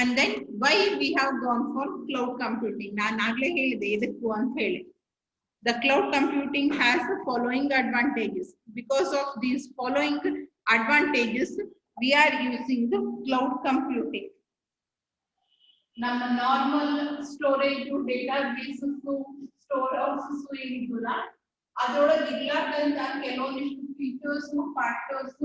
And then why we have gone for cloud computing? ನಾನು ಆಗ್ಲೇ ಹೇಳಿದೆ ಇದಕ್ಕೂ ಅಂತ ಹೇಳಿ. The cloud computing has the following advantages. Because of these following advantages, we are using the cloud computing. ನಮ್ಮ normal storage database store houses ಏನಿಲ್ಲ ಅದರೊಳಗೆ ಇರ್ಲಾರ್ದಂತ ಕೆಲವೊಂದಿಷ್ಟು ಫೀಚರ್ಸ್ ಫ್ಯಾಕ್ಟರ್ಸ್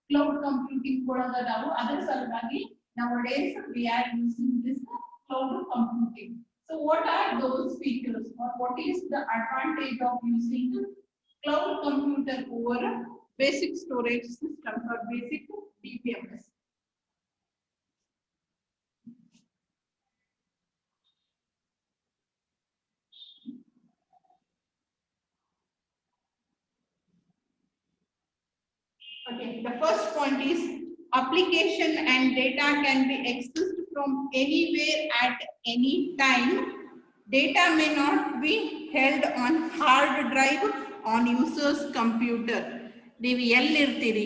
ಕ್ಲೌಡ್ ಕಂಪ್ಯೂಟಿಂಗ್ ಒಳಗೆ ನಾವು ಅದರ ಸಲುವಾಗಿ nowadays we are using this cloud computing. So what are those features or what is the advantage of using cloud computer over basic storage systems or basic DBMS? Okay, the first point is application and data can be accessed from anywhere at any time. Data may not be held on hard drive on user's computer. ನೀವು ಎಲ್ಲಿರ್ತೀರಿ,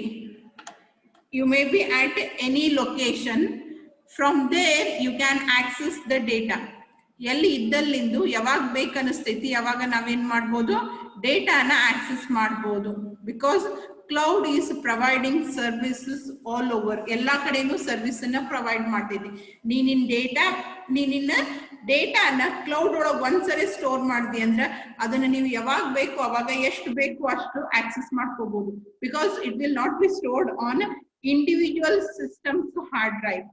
you may be at any location. From there you can access the data. ಎಲ್ಲಿ ಇದ್ದಲ್ಲಿಂದು ಯಾವಾಗ ಬೇಕನ್ನಿಸ್ತೈತಿ ಯಾವಾಗ ನಾವೇನ್ ಮಾಡ್ಬೋದು, ಡೇಟಾನ access ಮಾಡ್ಬೋದು. Because cloud is providing services all over, ಎಲ್ಲಾ ಕಡೆನೂ service ಅನ್ನ ಪ್ರೊವೈಡ್ ಮಾಡ್ತೈತಿ. ನೀನಿನ್ನ ಡೇಟಾನ ಕ್ಲೌಡ್ ಒಳಗೆ ಒಂದ್ಸರಿ ಸ್ಟೋರ್ ಮಾಡ್ದಿ ಅಂದ್ರೆ ಅದನ್ನ ನೀವು ಯಾವಾಗ ಬೇಕು ಅವಾಗ ಎಷ್ಟು ಬೇಕು ಅಷ್ಟು ಆಕ್ಸೆಸ್ ಮಾಡ್ಕೋಬಹುದು. Because it will not be stored on individual systems hard drive.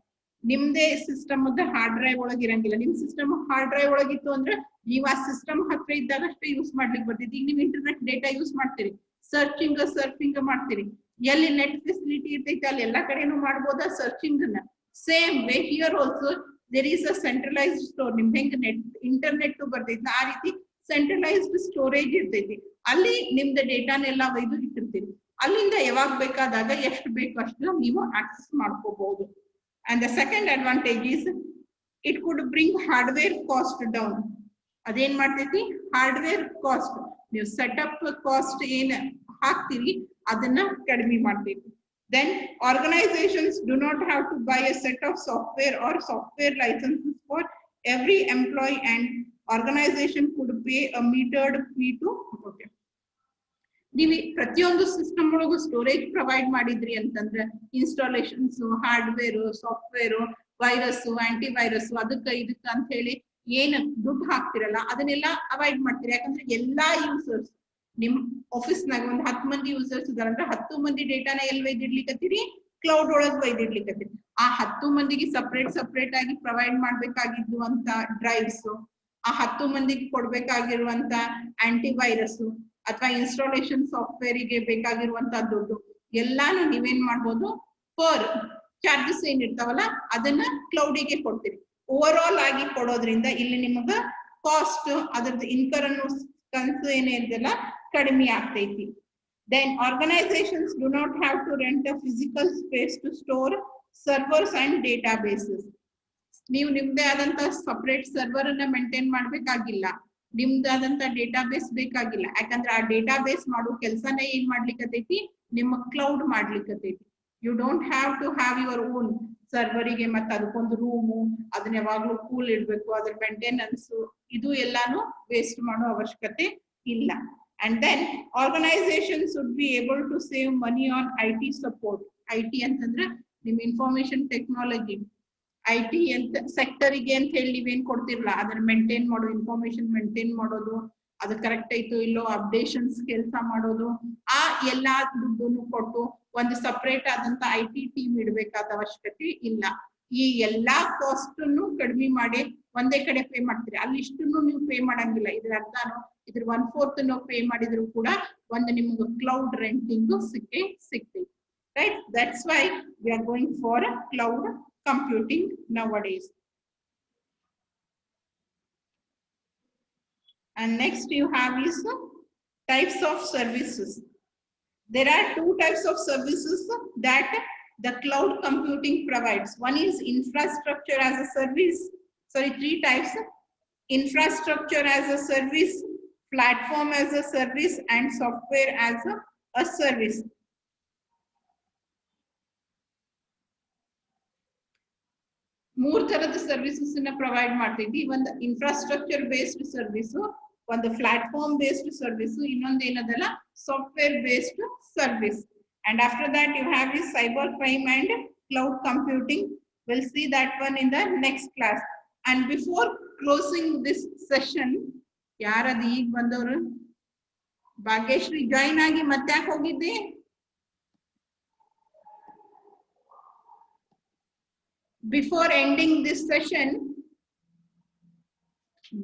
ನಿಮ್ದೇ ಸಿಸ್ಟಮ್ ಹಾರ್ಡ್ ಡ್ರೈವ್ ಒಳಗೆ ಇರಂಗಿಲ್ಲ. ನಿಮ್ ಸಿಸ್ಟಮ್ ಹಾರ್ಡ್ ಡ್ರೈವ್ ಒಳಗಿತ್ತು ಅಂದ್ರೆ ನೀವು ಆ ಸಿಸ್ಟಮ್ ಹತ್ರ ಇದ್ದಾಗ ಅಷ್ಟೇ ಯೂಸ್ ಮಾಡ್ಲಿಕ್ಕೆ ಬರ್ತೈತಿ. ಈಗ ನೀವು ಇಂಟರ್ನೆಟ್ ಡೇಟಾ ಯೂಸ್ ಮಾಡ್ತೀರಿ, ಸರ್ಫಿಂಗ್ ಮಾಡ್ತೀರಿ, ಎಲ್ಲಿ ನೆಟ್ ಫೆಸಿಲಿಟಿ ಇರ್ತೈತಿ ಅಲ್ಲಿ ಎಲ್ಲಾ ಕಡೆನೂ ಮಾಡ್ಬೋದ ಸರ್ಚಿಂಗ್ ಅನ್ನ. Same way here also there is a centralised store. ನಿಮ್ ಹೆಂಗ್ ನೆಟ್ ಇಂಟರ್ನೆಟ್ ಬರ್ತೈತಿ ಆ ರೀತಿ ಸೆಂಟ್ರಲೈಸ್ಡ್ ಸ್ಟೋರೇಜ್ ಇರ್ತೈತಿ. ಅಲ್ಲಿ ನಿಮ್ದು ಡೇಟಾನೆಲ್ಲ ಒಯ್ದು ಇಟ್ಟಿರ್ತೀರಿ. ಅಲ್ಲಿಂದ ಯಾವಾಗ ಬೇಕಾದಾಗ ಎಷ್ಟು ಬೇಕು ಅಷ್ಟು ನೀವು ಆಕ್ಸೆಸ್ ಮಾಡ್ಕೋಬಹುದು. And the second advantage is it could bring hardware cost down. ಅದೇನ್ ಮಾಡ್ತೈತಿ, ಹಾರ್ಡ್ವೇರ್ ಕಾಸ್ಟ್ ನೀವು ಸೆಟಪ್ ಕಾಸ್ಟ್ ಏನ್ ಹಾಕ್ತೀವಿ ಅದನ್ನ ಕಡಿಮೆ ಮಾಡ್ತೈತಿ. Then organizations do not have to buy a set of software or software licenses for every employee and Organization could pay a metered fee to okay. ನೀವು ಪ್ರತಿಯೊಂದು ಸಿಸ್ಟಮ್ ಒಳಗೂ storage provide ಮಾಡಿದ್ರಿ ಅಂತಂದ್ರೆ installations, hardware, software, virus, antivirus, ಅದಕ್ಕೆ ಇದಕ್ಕೆ ಅಂತ ಹೇಳಿ ಏನ್ ದುಡ್ಡು ಹಾಕ್ತಿರಲ್ಲ ಅದನ್ನೆಲ್ಲ ಅವಾಯ್ಡ್ ಮಾಡ್ತೀರಿ. ಯಾಕಂದ್ರೆ ಎಲ್ಲಾ ಯೂಸರ್ಸ್ ನಿಮ್ ಆಫೀಸ್ ನಾಗ ಒಂದ್ 10 ಮಂದಿ ಯೂಸರ್ಸ್ ಇದಾರಂದ್ರೆ 10 ಮಂದಿ ಡೇಟಾನ ಎಲ್ಲಿ ಒಯ್ದಿಡ್ಲಿಕ್ಕತ್ತೀರಿ? ಕ್ಲೌಡ್ ಒಳಗ್ ಒಯ್ದಿಡ್ಲಿಕ್ಕತ್ತೀರಿ. ಆ 10 ಮಂದಿಗೆ ಸಪ್ರೇಟ್ ಆಗಿ ಪ್ರೊವೈಡ್ ಮಾಡ್ಬೇಕಾಗಿದ್ದು ಅಂತ ಡ್ರೈವ್ಸ್, ಆ 10 ಮಂದಿಗೆ ಕೊಡ್ಬೇಕಾಗಿರುವಂತ ಆಂಟಿವೈರಸ್ ಅಥವಾ ಇನ್ಸ್ಟಾಲೇಷನ್ ಸಾಫ್ಟ್ವೇರ್ ಗೆ ಬೇಕಾಗಿರುವಂತ ದುಡ್ಡು ಎಲ್ಲಾನು ನೀವೇನ್ ಮಾಡ್ಬೋದು, ಪರ್ ಚಾರ್ಜಸ್ ಏನ್ ಇರ್ತಾವಲ್ಲ ಅದನ್ನ ಕ್ಲೌಡಿಗೆ ಕೊಡ್ತೀರಿ. ಓವರ್ ಆಲ್ ಆಗಿ ಕೊಡೋದ್ರಿಂದ ಇಲ್ಲಿ ನಿಮಗ ಕಾಸ್ಟ್ ಅದ್ರದ್ದು ಇನ್ಕರ್ ಅನ್ನೋ ಕನ್ಸು ಏನಿದೆಲ್ಲ ಕಡಿಮೆ ಆಗ್ತೈತಿ. Then organizations do not have to rent a physical space to store servers and databases. ನೀವು ನಿಮ್ದೇ ಆದಂತ ಸಪರೇಟ್ ಸರ್ವರ್ ಅನ್ನ ಮೇಂಟೈನ್ ಮಾಡ್ಬೇಕಾಗಿಲ್ಲ, ನಿಮ್ದಾದಂತ ಡೇಟಾಬೇಸ್ ಬೇಕಾಗಿಲ್ಲ. ಯಾಕಂದ್ರೆ ಆ ಡೇಟಾಬೇಸ್ ಮಾಡೋ ಕೆಲಸನ ಏನ್ ಮಾಡ್ಲಿಕ್ಕತೈತಿ? ನಿಮ್ಮ ಕ್ಲೌಡ್ ಮಾಡ್ಲಿಕ್ಕತೈತಿ. You don't have to have your own ಸರ್ವರಿಗೆ ಮತ್ತೆ ಅದಕ್ಕೊಂದು ರೂಮು, ಅದನ್ನ ಯಾವಾಗ್ಲೂ ಕೂಲ್ ಇಡ್ಬೇಕು, ಅದ್ರ ಮೇಂಟೆನೆನ್ಸ್ ಇದು ಎಲ್ಲಾನು ವೇಸ್ಟ್ ಮಾಡೋ ಅವಶ್ಯಕತೆ ಇಲ್ಲ. And then organizations should be able to save money on IT support. IT ಅಂತಂದ್ರೆ ನಿಮ್ ಇನ್ಫಾರ್ಮೇಶನ್ ಟೆಕ್ನಾಲಜಿ, IT ಅಂತ ಸೆಕ್ಟರಿಗೆ ಅಂತ ಹೇಳಿ ನೀವೇನ್ ಕೊಡ್ತಿರ್ಲ ಅದನ್ನ ಮೇಂಟೈನ್ ಮಾಡೋದು, ಇನ್ಫಾರ್ಮೇಶನ್ ಮೇಂಟೈನ್ ಮಾಡೋದು, ಅದು ಕರೆಕ್ಟ್ ಆಯ್ತು ಇಲ್ಲೋ ಅಪ್ಡೇಷನ್ಸ್ ಕೆಲಸ ಮಾಡೋದು, ಆ ಎಲ್ಲಾ ದುಡ್ಡನ್ನು ಕೊಟ್ಟು ಒಂದು ಸಪರೇಟ್ ಆದಂತ IT ಟೀಮ್ ಇಡ್ಬೇಕಾದ ಅವಶ್ಯಕತೆ ಇಲ್ಲ. ಈ ಎಲ್ಲಾ ಕಾಸ್ಟ್ ಅನ್ನು ಕಡಿಮೆ ಮಾಡಿ ಒಂದೇ ಕಡೆ ಪೇ ಮಾಡ್ತೀರಿ. ಅಲ್ಲಿ ಇಷ್ಟನ್ನು ನೀವು ಪೇ ಮಾಡಂಗಿಲ್ಲ. ಇದ್ರ ಅರ್ಥನು ಇದ್ರ 1/4 ಪೇ ಮಾಡಿದ್ರು ಕೂಡ ಒಂದು ನಿಮ್ಗೆ ಕ್ಲೌಡ್ ರೆಂಟಿಂಗ್ ಸಿಗ್ತೈತಿ. Right? That's why we are going for cloud computing nowadays. And next you have is types of services. There are 2 types of services that the cloud computing provides. One is infrastructure as a service. Sorry, 3 types: infrastructure as a service, platform as a service, and software as a service. ಮೂರ್ ತರದ services ಅನ್ನ provide ಮಾಡ್ತಿದ್ವಿ. ಒಂದು infrastructure based service, ಒಂದು platform based service, ಇನ್ನೊಂದು ಏನದಲ್ಲ software based service. And after that you have is cyber crime and cloud computing. We'll see that one in the next class. And before closing this session, ಯಾರದು ಈಗ ಬಂದವರು? Bhagyashree join ಆಗಿ ಮತ್ತೆ ಯಾಕೆ ಹೋಗಿದ್ದೆ? Before ending this session,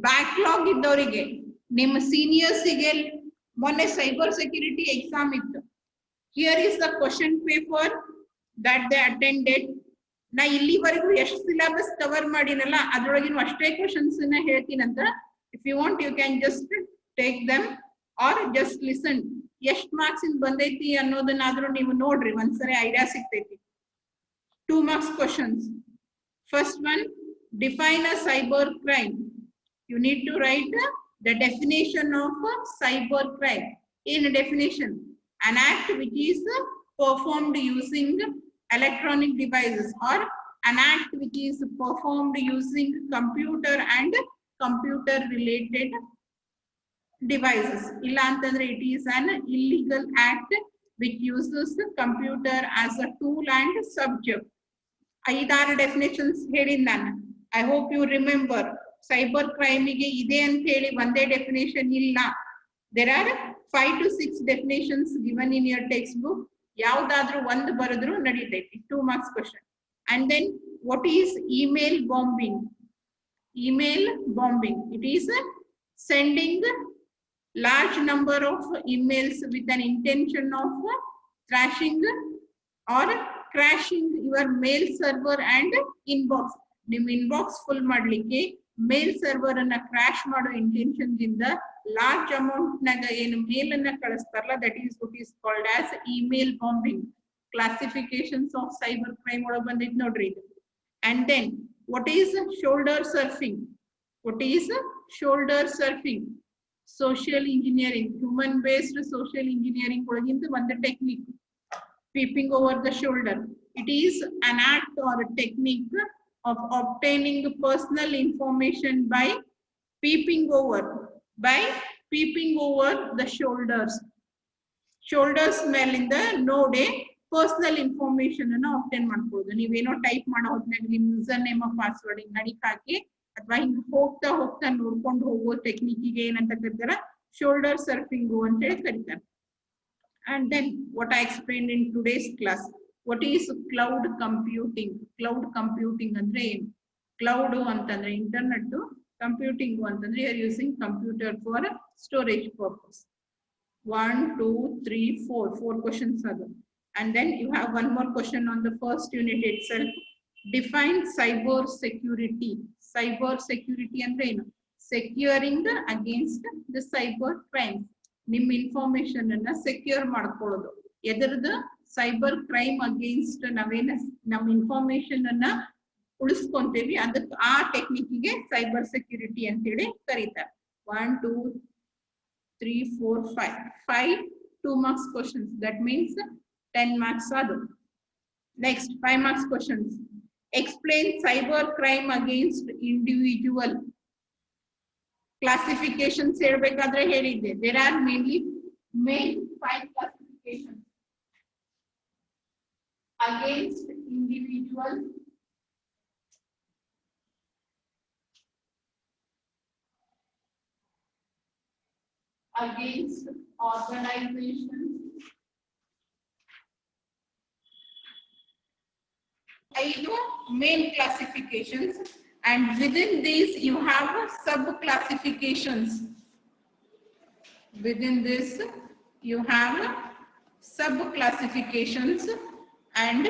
backlog ಇದ್ದವರಿಗೆ, ನಿಮ್ಮ seniors ಗೆ ಮೊನ್ನೆ ಸೈಬರ್ ಸೆಕ್ಯೂರಿಟಿ ಎಕ್ಸಾಮ್ ಇತ್ತು. Here is the question paper that they attended. ನಾ ಇಲ್ಲಿವರೆಗೂ ಎಷ್ಟು ಸಿಲೆಬಸ್ ಕವರ್ ಮಾಡಿನಲ್ಲ ಅದ್ರೊಳಗಿನ ಅಷ್ಟೇ ಕ್ವಶನ್ಸ್ ನ ಹೇಳ್ತೀನಂತ. If you want you can just take them or just listen. ಎಷ್ಟು ಮಾರ್ಕ್ಸ್ ಇಂದ ಬಂದೈತಿ ಅನ್ನೋದನ್ನಾದ್ರೂ ನೀವು ನೋಡ್ರಿ, ಒಂದ್ಸರಿ ಐಡಿಯಾ ಸಿಗ್ತೈತಿ. 2 marks questions. First one, define a cyber crime. You need to write the definition of cyber crime. In definition, an act which is performed using electronic devices or an act which is performed using computer and computer related devices. Illa antandre it is an illegal act which uses computer as a tool and subject. 5 definitions ಹೇಳಿನ್ ನಾನು. I hope you remember. Cyber crime ಗೆ ಇದೆ ಅಂತ ಹೇಳಿ ಒಂದೇ definition ಇಲ್ಲ. There are 5 to 6 definitions given in your textbook. ಯಾವ್ದಾದ್ರೂ ಒಂದು ಬರೆದ್ರು ನಡೀತೈತಿ. 2 marks question. And then what is email bombing? Email bombing, it is sending large number of emails with an intention of thrashing or crashing your mail server and inbox. ನಿಮ್ಮ inbox full ಮಾಡ್ಲಿಕ್ಕೆ mail server ಅನ್ನ crash ಮಾಡೋ intention ದಿಂದ large amount ನಾಗ ಏನು mail ಅನ್ನ ಕಳಿಸ್ತಾರಲ್ಲ, that is what is called as email bombing. Classifications of cyber crime ಒಳಗೆ ಬಂದಿದ್ ನೋಡ್ರಿ ಇದು. And then what is shoulder surfing? What is shoulder surfing? Social engineering, human based social engineering ಒಳಗಿಂದ ಒಂದು technique. Peeping over the shoulder, it is an act or a technique of obtaining personal information by peeping over, by peeping over the shoulders ಮೇಲಿಂದ ನೋಡಿ personal information ಅನ್ನ ಆಬ್ಟೈನ್ ಮಾಡ್ಬೋದು. ನೀವೇನೋ type ಮಾಡೋ ಹೊತ್ನಾಗ ನಿಮ್ ಯೂಸರ್ ನೇಮ್ ಪಾಸ್ವರ್ಡ್ ಹಿಂಗ್ ಅಡಿಕ್ ಹಾಕಿ ಅಥವಾ ಹಿಂಗ್ ಹೋಗ್ತಾ ಹೋಗ್ತಾ ನೋಡ್ಕೊಂಡು ಹೋಗೋ ಟೆಕ್ನಿಕ್ಗೆ ಏನಂತ ಕರೀತಾರ, ಶೋಲ್ಡರ್ ಸರ್ಫಿಂಗು ಅಂತ ಹೇಳಿ ಕರೀತಾರೆ. And then what I explained in today's class, what is cloud computing? Cloud computing ಅಂದ್ರೆ ಏನು? Cloud ಅಂತಂದ್ರೆ internet, computing ಅಂತಂದ್ರೆ you are using computer for storage purpose. 1 2 3 4 questions are there. And then you have one more question on the first unit itself. Define cyber security. Cyber security ಅಂದ್ರೆ ಏನು? Securing against the cyber crimes. ನಿಮ್ಮ information ಅನ್ನ secure ಮಾಡ್ಕೊಳ್ಳೋದು. ಎದರದ? Cyber crime against ನಾವೇನ ನಮ್ಮ information ಅನ್ನ ಉಳಿಸ್ಕೊಂತೀವಿ, ಅದಕ್ಕೆ ಆ ಟೆಕ್ನಿಕ್ಗೆ cyber security ಅಂತೇಳಿ ಕರೀತಾರೆ. 1 2 3 4 5 2 marks questions. That means 10 marks adu. Next 5 marks questions. Explain cyber crime against individual. Classifications ಹೇಳ್ಬೇಕಾದ್ರೆ ಹೇಳಿದ್ದೆ, there are mainly main 5 classifications against individual, against organizations, 5 main classifications, and within these you have sub classifications. Within this you have sub classifications, and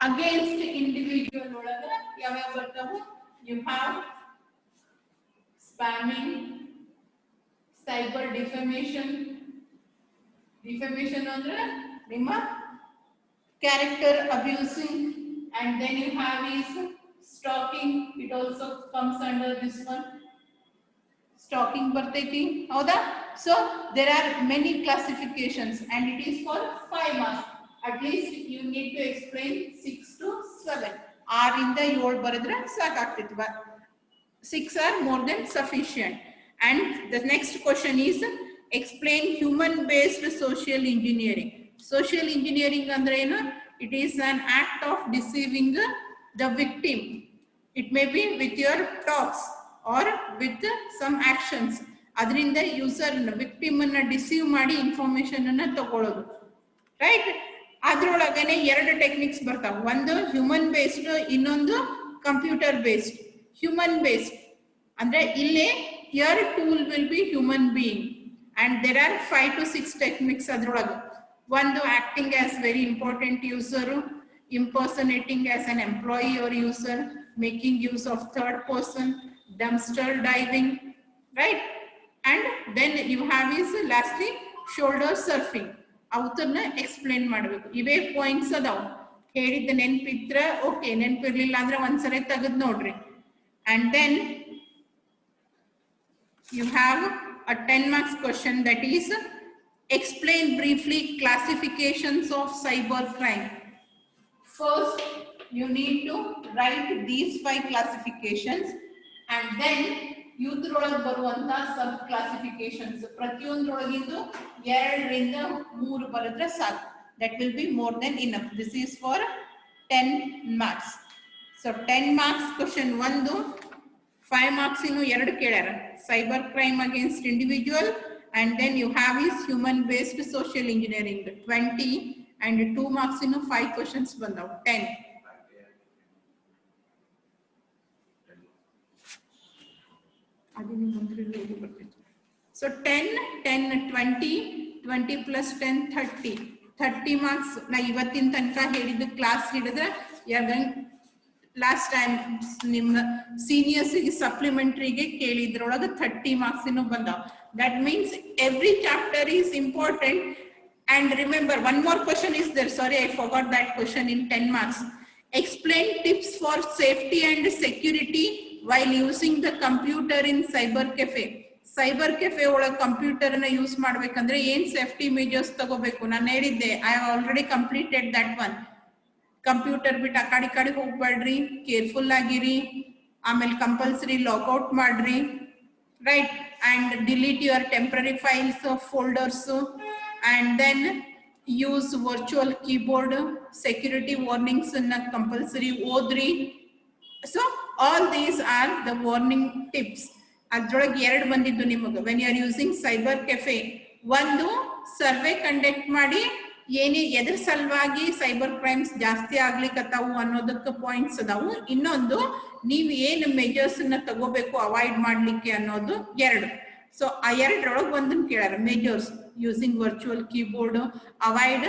against individual olaga yava bartavu, you have spamming, cyber defamation. Defamation andre ನಿಮ್ಮ character abusing, and then you have is stalking. It also comes under this one. Stalking bartaiti hauda. So there are many classifications and it is for 5 marks. At least you need to explain 6 to 7. 6 ಇಂದ 7 ಬರೆದ್ರೆ ಸಾಕಾಗ್ತಿತ್ತು. 6 are more than sufficient. And the next question is explain human based social engineering. Social engineering andre enu? It is an act of deceiving the victim. It may be with your talks or with some actions. ಅದರಿಂದ user victim ಅನ್ನ deceive ಮಾಡಿ information ಅನ್ನ ತಗೊಳ್ಳೋದು, right? ಅದ್ರೊಳಗನೆ 2 techniques ಬರ್ತಾವ. ಒಂದು human based, ಇನ್ನೊಂದು computer based. Human based ಅಂದ್ರೆ ಇಲ್ಲೇ your tool will be human being, and there are 5 to 6 techniques ಅದ್ರೊಳಗೆ. ಒಂದು acting as very important user, impersonating as an employee or user, making use of third person, dumpster diving, right? And then you have is lastly shoulder surfing. ಅವತನ್ನ explain ಮಾಡಬೇಕು. ಇವೇ points ಅದಾವ. ಹೇಳಿದ್ದ ನೆನಪಿದ್ರೆ okay, ನೆನಪಿರ್ಲಿಲ್ಲ ಅಂದ್ರೆ ಒಂದ್ಸರಿ ತೆಗೆದು ನೋಡ್ರಿ. And then you have a 10 marks question, that is explain briefly classifications of cyber crime. First you need to write these 5 classifications, and then ಇದ್ರೊಳಗೆ ಬರುವಂತ ಸಬ್ ಕ್ಲಾಸಿಫಿಕೇಶನ್ಸ್ ಪ್ರತಿಯೊಂದ್ರೊಳಗಿಂದು 2 ರಿಂದ 3 ಬರೆದ್ರೆ ಸಾಕು. That will be more than enough. This is for 10 marks. So 10 marks question 1, 5 marks inu 2 ಕೇಳ್ಯಾರ, cyber crime against individual, and then you have is human based social engineering 20, and 2 marks inu 5 questions ಬಂದಾವ 10. So 10, 10, 20, 20 plus 10, 30. 30 marks. Na ivattin tanka hedidu class hididre you are going last time ನಿಮ್ಮ seniors ಗೆ supplementary ಗೆ ಕೇಳಿದ್ರೊಳಗೆ 30 marks ಇನ್ನು ಬಂದಾವ. That means every chapter is important. And remember, one more question is there. Sorry, I forgot that question in 10 marks. Explain tips for safety and security while using the computer in cyber cafe. Cyber cafe ಒಳಗೆ computer ನ use ಮಾಡ್ಬೇಕಂದ್ರೆ ಏನ್ safety measures ತಗೋಬೇಕು? ನಾನು ಹೇಳಿದ್ದೆ, I have already completed that one. Computer ಬಿಟ್ಟು ಆ ಕಡೆ ಹೋಗ್ಬೇಡ್ರಿ, ಕೇರ್ಫುಲ್ ಆಗಿರಿ. ಆಮೇಲೆ ಕಂಪಲ್ಸರಿ ಲಾಗೌಟ್ ಮಾಡ್ರಿ, right. And delete your temporary files folders and then use virtual keyboard. Security warnings ಅನ್ನ ಕಂಪಲ್ಸರಿ ಓದ್ರಿ. So all these are the warning tips. ಅದ್ರೊಳಗೆ 2 ಬಂದಿದ್ದು ನಿಮಗೆ. When you are using cyber cafe, ಒಂದು survey conduct ಮಾಡಿ ಎದ್ರ ಸಲುವಾಗಿ ಸೈಬರ್ ಕ್ರೈಮ್ಸ್ ಜಾಸ್ತಿ ಆಗ್ಲಿಕ್ಕತ್ತಾವು ಅನ್ನೋದಕ್ಕೆ ಪಾಯಿಂಟ್ಸ್ ಅದಾವು. ಇನ್ನೊಂದು ನೀವು ಏನು ಮೆಜರ್ಸ್ ನ ತಗೋಬೇಕು ಅವಾಯ್ಡ್ ಮಾಡ್ಲಿಕ್ಕೆ ಅನ್ನೋದು 2. ಸೊ ಆ 2ರೊಳಗೆ ಒಂದನ್ನು ಕೇಳಾರ. Measures using virtual keyboard, avoid